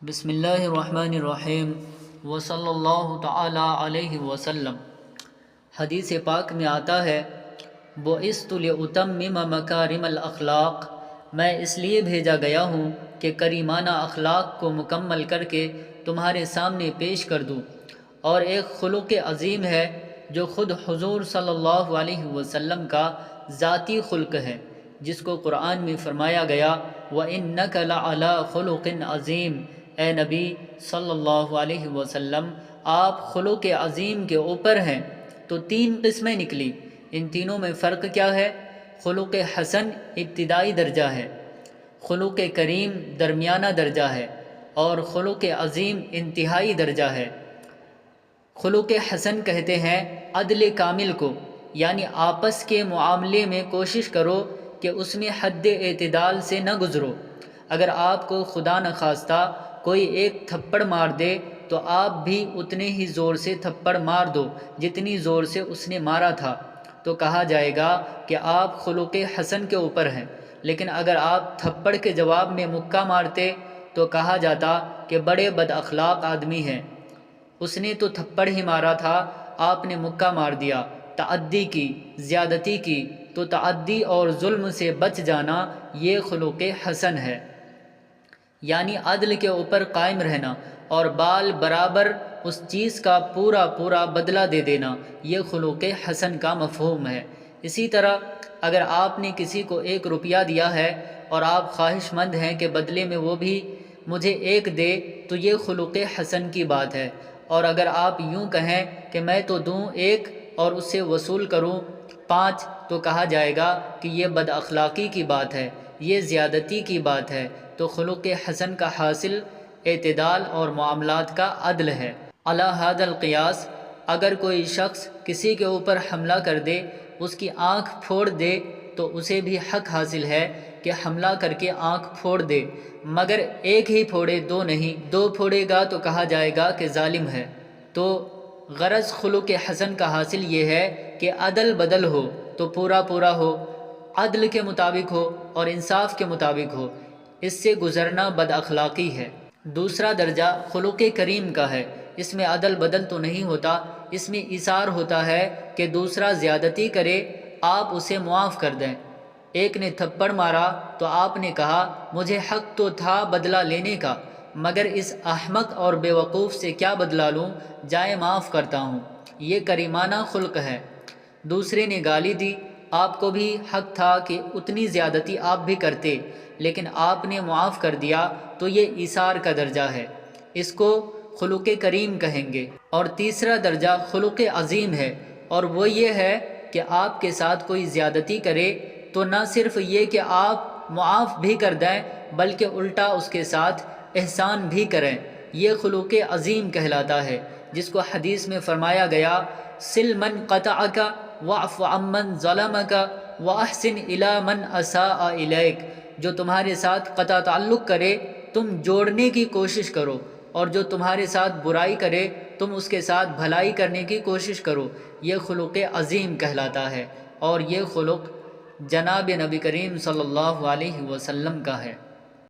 بسم اللہ الرحمن الرحیم وصلی اللہ تعالی علیہ وسلم۔ حدیث پاک میں آتا ہے بُعِثْتُ لِأُتَمِّمَ مَكَارِمَ الْأَخْلَاقِ، میں اس لیے بھیجا گیا ہوں کہ کریمانہ اخلاق کو مکمل کر کے تمہارے سامنے پیش کر دوں۔ اور ایک خلق عظیم ہے جو خود حضور صلی اللہ علیہ وسلم کا ذاتی خلق ہے، جس کو قرآن میں فرمایا گیا وَإِنَّكَ لَعَلَىٰ خُلُقٍ عَظِيمٍ، اے نبی صلی اللہ علیہ وسلم آپ خلق عظیم کے اوپر ہیں۔ تو تین قسمیں نکلی، ان تینوں میں فرق کیا ہے؟ خلق حسن ابتدائی درجہ ہے، خلق کریم درمیانہ درجہ ہے، اور خلق عظیم انتہائی درجہ ہے۔ خلق حسن کہتے ہیں عدل کامل کو، یعنی آپس کے معاملے میں کوشش کرو کہ اس میں حد اعتدال سے نہ گزرو۔ اگر آپ کو خدا نخواستہ کوئی ایک تھپڑ مار دے تو آپ بھی اتنے ہی زور سے تھپڑ مار دو جتنی زور سے اس نے مارا تھا، تو کہا جائے گا کہ آپ خلق حسن کے اوپر ہیں۔ لیکن اگر آپ تھپڑ کے جواب میں مکہ مارتے تو کہا جاتا کہ بڑے بد اخلاق آدمی ہیں، اس نے تو تھپڑ ہی مارا تھا، آپ نے مکہ مار دیا، تعدی کی، زیادتی کی۔ تو تعدی اور ظلم سے بچ جانا یہ خلق حسن ہے، یعنی عدل کے اوپر قائم رہنا اور بال برابر اس چیز کا پورا پورا بدلہ دے دینا، یہ خلق حسن کا مفہوم ہے۔ اسی طرح اگر آپ نے کسی کو 1 روپیہ دیا ہے اور آپ خواہش مند ہیں کہ بدلے میں وہ بھی مجھے 1 دے، تو یہ خلق حسن کی بات ہے۔ اور اگر آپ یوں کہیں کہ میں تو دوں 1 اور اس سے وصول کروں 5، تو کہا جائے گا کہ یہ بد اخلاقی کی بات ہے، یہ زیادتی کی بات ہے۔ تو خلق حسن کا حاصل اعتدال اور معاملات کا عدل ہے۔ علی ھذا القیاس اگر کوئی شخص کسی کے اوپر حملہ کر دے، اس کی آنکھ پھوڑ دے، تو اسے بھی حق حاصل ہے کہ حملہ کر کے آنکھ پھوڑ دے، مگر 1 ہی پھوڑے، 2 نہیں۔ 2 پھوڑے گا تو کہا جائے گا کہ ظالم ہے۔ تو غرض خلق حسن کا حاصل یہ ہے کہ عدل بدل ہو تو پورا پورا ہو، عدل کے مطابق ہو اور انصاف کے مطابق ہو، اس سے گزرنا بد اخلاقی ہے۔ دوسرا درجہ خلق کریم کا ہے، اس میں عدل بدل تو نہیں ہوتا، اس میں ایثار ہوتا ہے کہ دوسرا زیادتی کرے آپ اسے معاف کر دیں۔ ایک نے تھپڑ مارا تو آپ نے کہا مجھے حق تو تھا بدلہ لینے کا، مگر اس احمق اور بے وقوف سے کیا بدلہ لوں، جائے معاف کرتا ہوں، یہ کریمانہ خلق ہے۔ دوسرے نے گالی دی، آپ کو بھی حق تھا کہ اتنی زیادتی آپ بھی کرتے، لیکن آپ نے معاف کر دیا، تو یہ ایثار کا درجہ ہے، اس کو خلق کریم کہیں گے۔ اور تیسرا درجہ خلق عظیم ہے، اور وہ یہ ہے کہ آپ کے ساتھ کوئی زیادتی کرے تو نہ صرف یہ کہ آپ معاف بھی کر دیں بلکہ الٹا اس کے ساتھ احسان بھی کریں، یہ خلق عظیم کہلاتا ہے، جس کو حدیث میں فرمایا گیا سل من قطعک واعف عمن ظلمک واحسن الی من اساء الیک، جو تمہارے ساتھ قطع تعلق کرے تم جوڑنے کی کوشش کرو، اور جو تمہارے ساتھ برائی کرے تم اس کے ساتھ بھلائی کرنے کی کوشش کرو، یہ خلق عظیم کہلاتا ہے، اور یہ خلق جناب نبی کریم صلی اللہ علیہ وسلم کا ہے۔